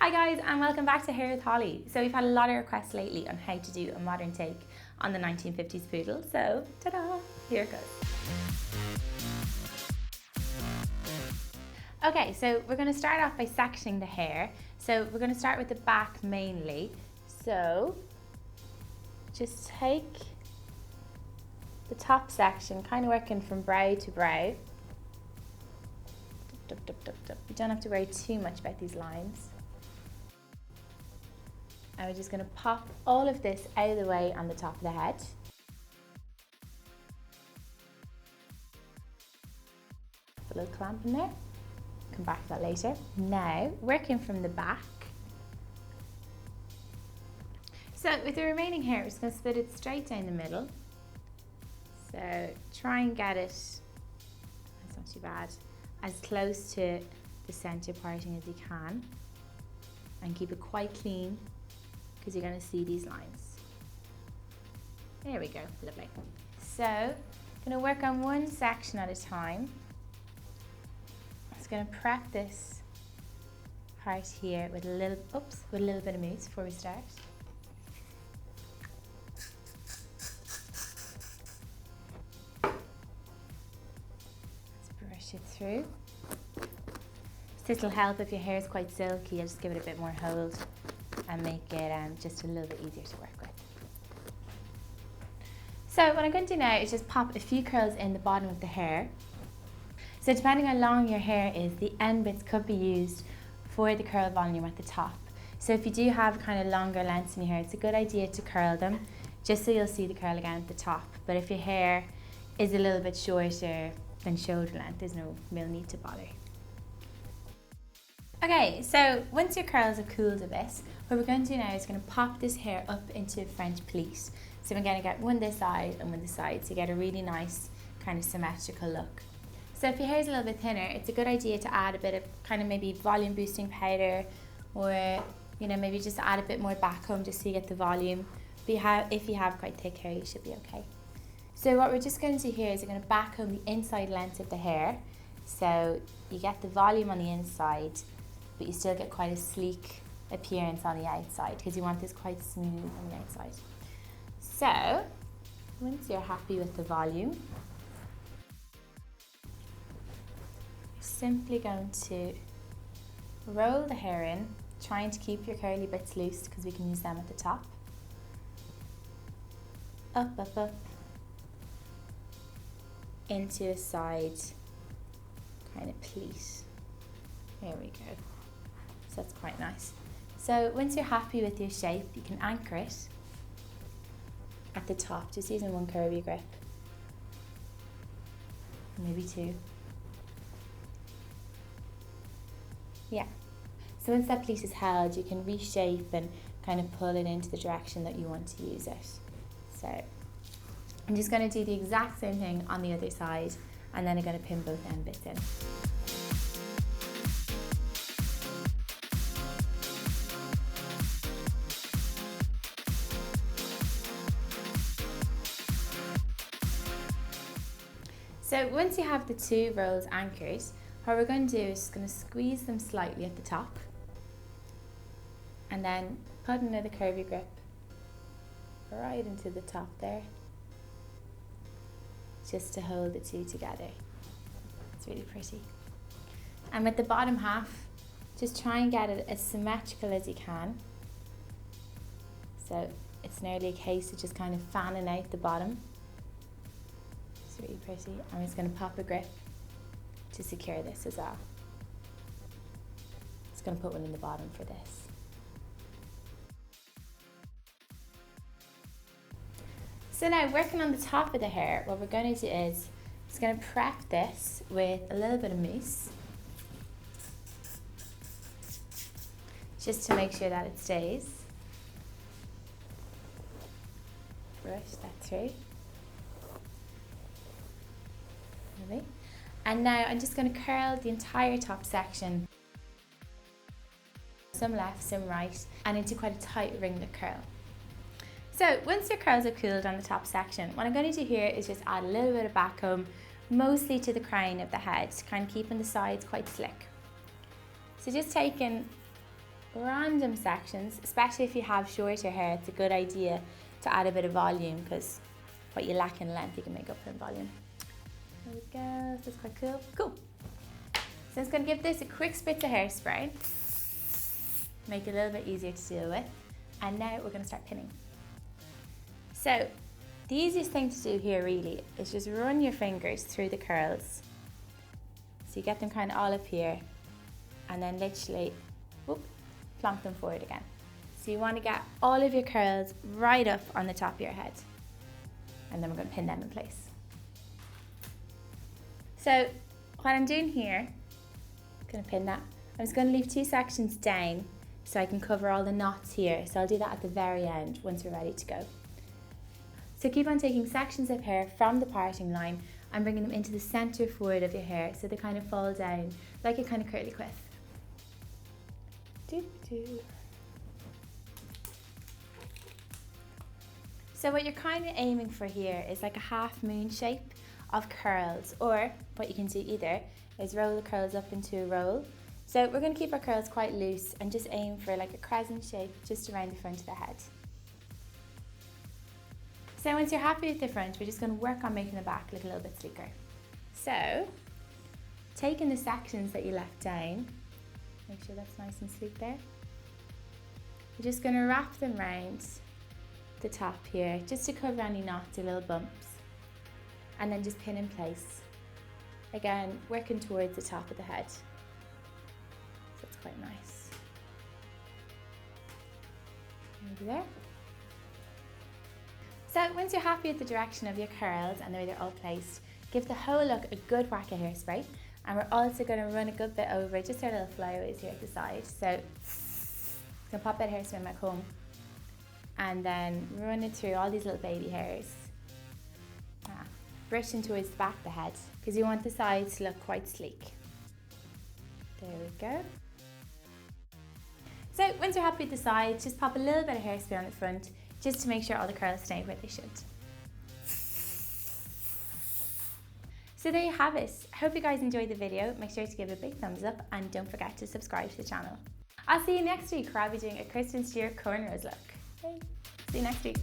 Hi guys, and welcome back to Hair with Hollie. So we've had a lot of requests lately on how to do a modern take on the 1950s Poodle. So ta-da, here it goes. Okay, so we're going to start off by sectioning the hair. So we're going to start with the back mainly. So just take the top section, kind of working from brow to brow. You don't have to worry too much about these lines. And we're just going to pop all of this out of the way on the top of the head. A little clamp in there. Come back to that later. Now, working from the back. So with the remaining hair, we're just going to split it straight down the middle. So try and get it, that's not too bad, as close to the center parting as you can. And keep it quite clean, because you're going to see these lines. There we go, lovely. So, I'm going to work on one section at a time. I'm just going to prep this part here with a little, with a little bit of mousse before we start. Let's brush it through. This will help if your hair is quite silky. I'll just give it a bit more hold and make it just a little bit easier to work with. So what I'm going to do now is just pop a few curls in the bottom of the hair. So depending on how long your hair is, the end bits could be used for the curl volume at the top. So if you do have kind of longer lengths in your hair, it's a good idea to curl them, just so you'll see the curl again at the top. But if your hair is a little bit shorter than shoulder length, there's no real need to bother. Okay, so once your curls have cooled a bit, what we're going to do now is going to pop this hair up into a French pleat. So we're going to get one this side and one this side to get a really nice kind of symmetrical look. So if your hair is a little bit thinner, it's a good idea to add a bit of kind of maybe volume boosting powder, or maybe just add a bit more back comb just so you get the volume. But if you have quite thick hair, you should be okay. So what we're just going to do here is we're going to back comb the inside length of the hair, so you get the volume on the inside, but you still get quite a sleek appearance on the outside, because you want this quite smooth on the outside. So, once you're happy with the volume, you're simply going to roll the hair in, trying to keep your curly bits loose because we can use them at the top. Up, up, up, into a side kind of pleat. There we go. So that's quite nice. So once you're happy with your shape, you can anchor it at the top, just using one curvy grip, maybe two. Yeah. So once that pleat is held, you can reshape and kind of pull it into the direction that you want to use it. So I'm just going to do the exact same thing on the other side, and then I'm going to pin both end bits in. So once you have the two rolls anchored, what we're going to do is just going to squeeze them slightly at the top, and then put another curvy grip right into the top there, just to hold the two together. It's really pretty. And with the bottom half, just try and get it as symmetrical as you can. So it's nearly a case of just kind of fanning out the bottom. It's really pretty. I'm just going to pop a grip to secure this as well. Just going to put one in the bottom for this. So now, working on the top of the hair, what we're going to do is just going to prep this with a little bit of mousse, just to make sure that it stays. Brush that through. And now I'm just going to curl the entire top section, some left, some right, and into quite a tight ringlet curl. So once your curls are cooled on the top section, what I'm going to do here is just add a little bit of back comb, mostly to the crown of the head, kind of keeping the sides quite slick. So just taking random sections, especially if you have shorter hair. It's a good idea to add a bit of volume, because what you lack in length you can make up in volume. There we go, that's quite cool. Cool. So I'm just going to give this a quick spritz of hairspray, make it a little bit easier to deal with, and now we're going to start pinning. So the easiest thing to do here really is just run your fingers through the curls. So you get them kind of all up here, and then literally, whoop, plonk them forward again. So you want to get all of your curls right up on the top of your head, and then we're going to pin them in place. So what I'm doing here, I'm going to pin that. I'm just going to leave 2 sections down so I can cover all the knots here. So I'll do that at the very end once we're ready to go. So keep on taking sections of hair from the parting line and bringing them into the center forward of your hair so they kind of fall down like a kind of curly quiff. So what you're kind of aiming for here is like a half moon shape of curls, or what you can do either is roll the curls up into a roll. So we're going to keep our curls quite loose and just aim for like a crescent shape just around the front of the head. So once you're happy with the front, we're just going to work on making the back look a little bit sleeker. So taking the sections that you left down, make sure that's nice and sleek there. You're just going to wrap them around the top here just to cover any knots or little bumps, and then just pin in place. Again, working towards the top of the head. So it's quite nice. Maybe there. So once you're happy with the direction of your curls and the way they're all placed, give the whole look a good whack of hairspray. And we're also going to run a good bit over just our little flyaways here at the side. So I'm going to pop that hairspray in my comb and then run it through all these little baby hairs. Brushing towards the back of the head because you want the sides to look quite sleek. There we go. So once you're happy with the sides, just pop a little bit of hairspray on the front just to make sure all the curls stay where they should. So there you have it. I hope you guys enjoyed the video. Make sure to give it a big thumbs up and don't forget to subscribe to the channel. I'll see you next week where I'll be doing a Kristen Stewart cornrows look. Okay. See you next week.